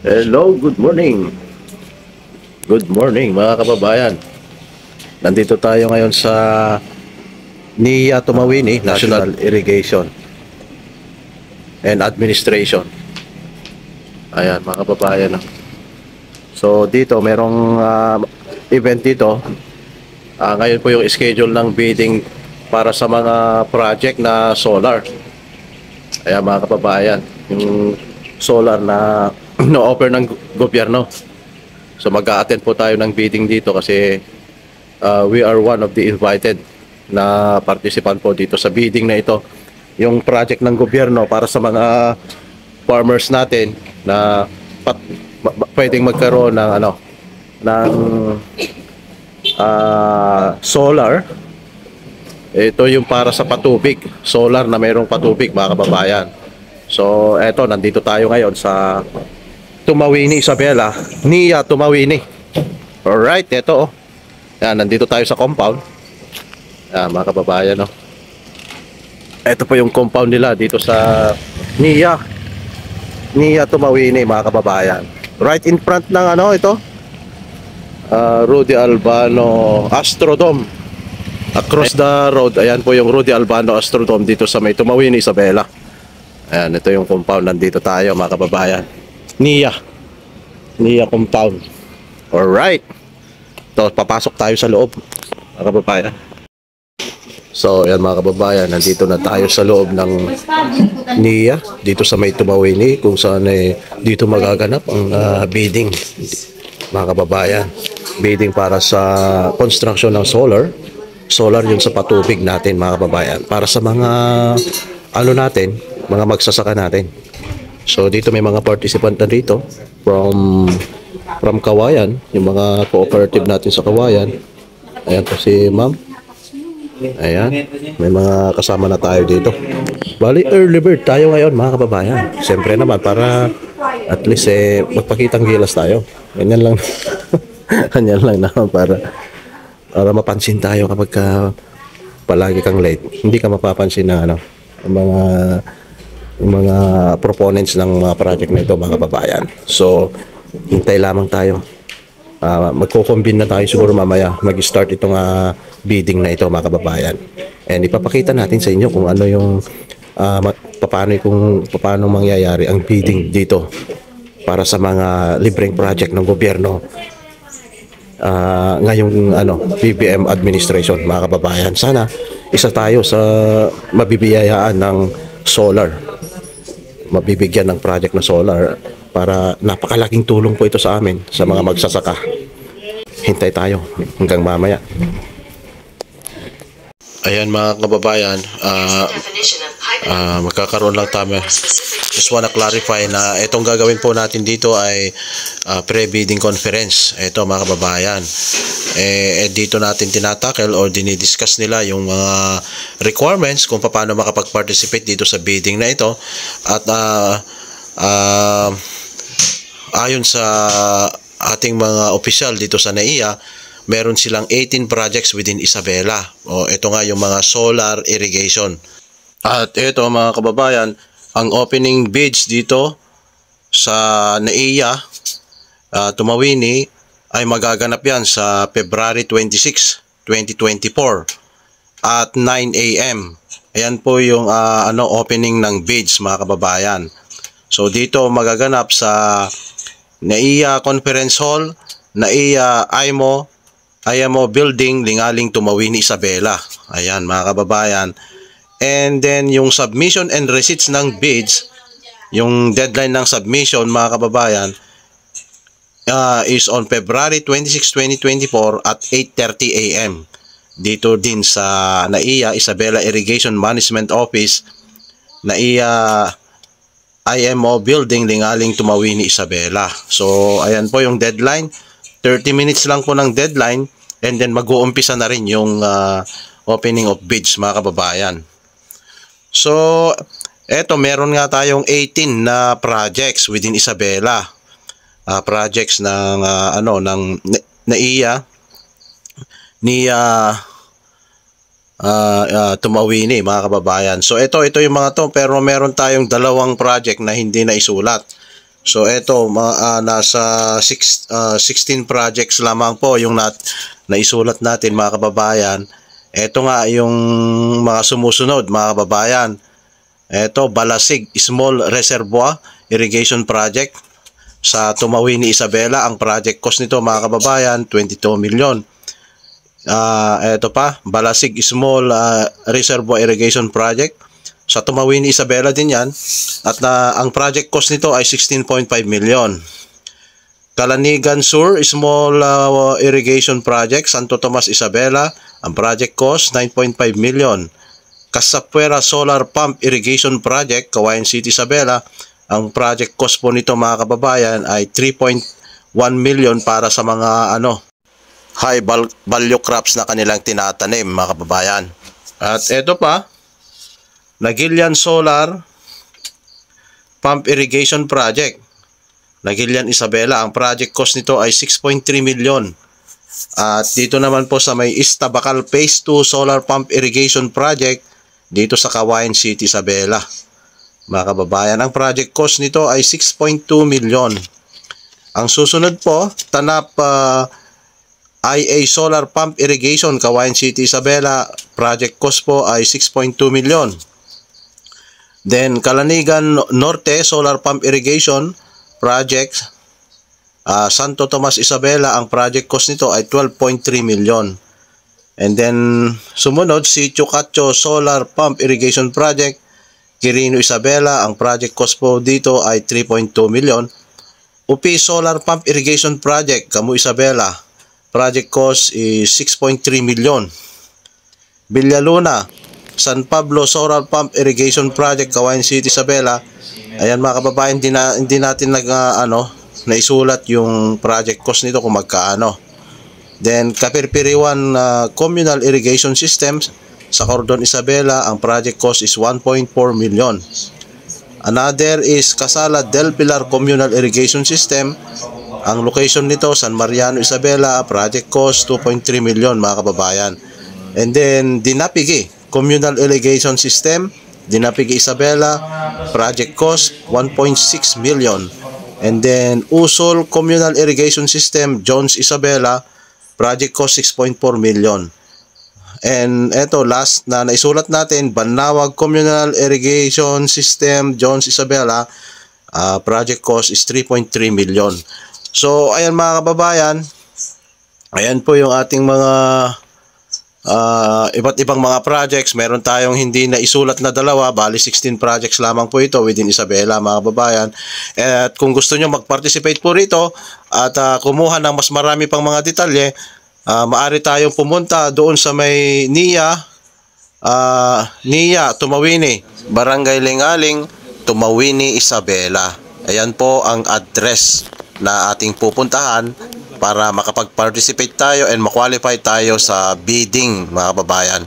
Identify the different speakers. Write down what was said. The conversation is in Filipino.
Speaker 1: Hello, good morning. Good morning mga kababayan. Nandito tayo ngayon sa NIA Tumawini, National Irrigation and Administration. Ayan mga kababayan. So dito merong event dito. Ngayon po yung schedule ng bidding para sa mga project na solar. Ayan mga kababayan, yung solar na no-offer ng gobyerno. So mag-a-attend po tayo ng bidding dito kasi we are one of the invited na participant po dito sa bidding na ito. Yung project ng gobyerno para sa mga farmers natin na pwedeng magkaroon ng solar. Ito yung para sa patubig, solar na mayroong patubig mga kababayan. So eto, nandito tayo ngayon sa Tumawini, Isabela, NIA Tumawini. Alright, eto yan, nandito tayo sa compound. Yan mga kababayan, Ito po yung compound nila dito sa NIA Tumawini mga kababayan. Right in front ng ito, Rudy Albano Astrodome. Across the road, ayan po yung Rudy Albano Astrodome dito sa may Tumawini, Isabela. Ayan, ito yung compound, nandito tayo mga kababayan. NIA compound. Alright. So, papasok tayo sa loob mga kababayan. So, ayan mga kababayan, nandito na tayo sa loob ng NIA dito sa may Tumawini, kung saan dito magaganap ang bidding mga kababayan. Bidding para sa construction ng solar yung sa patubig natin mga kababayan, para sa mga natin, mga magsasaka natin. So dito may mga participant na dito from Kawayan, yung mga cooperative natin sa Kawayan. Ayan po si ma'am. Ayan, may mga kasama na tayo dito. Bali early bird tayo ngayon mga kababayan. Siyempre naman para at least magpakitang gilas tayo. Ganyan lang. Ganyan lang naman para mapansin tayo kapag palagi kang late. Hindi ka mapapansin na yung mga proponents ng mga project na ito mga kababayan. So hintay lamang tayo. Magko-combine na tayo siguro mamaya, mag-start itong bidding na ito mga kababayan. And ipapakita natin sa inyo kung ano yung paano mangyayari ang bidding dito para sa mga libreng project ng gobyerno ngayong BBM administration mga kababayan. Sana isa tayo sa mabibiyayaan ng solar, mabibigyan ng project na solar, para napakalaking tulong po ito sa amin, sa mga magsasaka. Hintay tayo hanggang mamaya. Ayan mga kababayan, magkakaroon lang tayo. Just wanna clarify na itong gagawin po natin dito ay pre-bidding conference. Ito mga kababayan, dito natin tinatackle or dinidiscuss nila yung mga requirements kung paano makapag-participate dito sa bidding na ito. At ayon sa ating mga opisyal dito sa NAIA, meron silang 18 projects within Isabela. Ito nga yung mga solar irrigation. At ito mga kababayan, ang opening bids dito sa NAIA Tumawini ay magaganap yan sa February 26, 2024 at 9 AM. Ayan po yung opening ng bids mga kababayan. So dito magaganap sa NAIA Conference Hall, NAIA IMO Building, Lingaling, Tumawini, Isabela. Ayan mga kababayan. And then yung submission and receipts ng bids, yung deadline ng submission mga kababayan is on February 26, 2024 at 8:30 AM. Dito din sa NAIA Isabela Irrigation Management Office, NAIA IMO Building, Lingaling, Tumawini, Isabela. So ayan po yung deadline, 30 minutes lang po ng deadline, and then mag-uumpisa na rin yung opening of bids mga kababayan. So eto, meron nga tayong 18 na projects within Isabela, projects ng ng NAIA Tumawini mga kababayan. So ito yung mga to, pero meron tayong dalawang project na hindi na isulat. So ito, nasa 16 projects lamang po yung naisulat natin mga kababayan. Ito nga yung mga sumusunod mga kababayan. Ito, Balasig Small Reservoir Irrigation Project sa Tumawini, Isabela. Ang project cost nito mga kababayan, 22 million. Ito pa, Balasig Small Reservoir Irrigation Project sa Tumawini, Isabela din yan. At ang project cost nito ay 16.5 million. Kalanigan Sur Small Irrigation Project, Santo Tomas, Isabela. Ang project cost 9.5 million. Casapuera Solar Pump Irrigation Project, Cagayan City, Isabela. Ang project cost po nito mga kababayan ay 3.1 million para sa mga high value crops na kanilang tinatanim mga kababayan. At ito pa, Nagilian Solar Pump Irrigation Project, Nagilian, Isabela. Ang project cost nito ay 6.3 million. At dito naman po sa may Istabacal Phase 2 Solar Pump Irrigation Project dito sa Cagayan City, Isabela. Mga kababayan, ang project cost nito ay 6.2 million. Ang susunod po, Tanap IA Solar Pump Irrigation, Cagayan City, Isabela. Project cost po ay 6.2 million. Then, Kalanigan Norte Solar Pump Irrigation Project, Santo Tomas, Isabela. Ang project cost nito ay 12.3 million. And then, sumunod, si Chucacho Solar Pump Irrigation Project, Quirino, Isabela. Ang project cost po dito ay 3.2 million. Upi Solar Pump Irrigation Project, Camu, Isabela. Project cost is 6.3 million. Villaluna San Pablo Solar Pump Irrigation Project, Cagayan City, Isabela. Ayan mga kababayan, hindi natin naisulat yung project cost nito kung magkaano. Then Kapirpiriwan Communal Irrigation Systems sa Cordon, Isabela. Ang project cost is 1.4 million. Another is Casala del Pilar Communal Irrigation System. Ang location nito San Mariano, Isabela. Project cost 2.3 million mga kababayan. And then Dinapigi Communal Irrigation System, Dinapigi, Isabela. Project cost 1.6 million. And then Usol Communal Irrigation System, Jones, Isabela. Project cost 6.4 million. And eto last na naisulat natin, Banawag Communal Irrigation System, Jones, Isabela. Project cost is 3.3 million. So ayan mga kababayan, ayan po yung ating mga iba't ibang mga projects. Meron tayong hindi na isulat na dalawa, bali 16 projects lamang po ito within Isabela mga kababayan. At kung gusto nyo mag-participate po rito at kumuha ng mas marami pang mga detalye, maaari tayong pumunta doon sa may NIA Tumawini, Barangay Lingaling, Tumawini, Isabela. Ayan po ang address na ating pupuntahan para makapag-participate tayo and ma-qualify tayo sa bidding mga kababayan.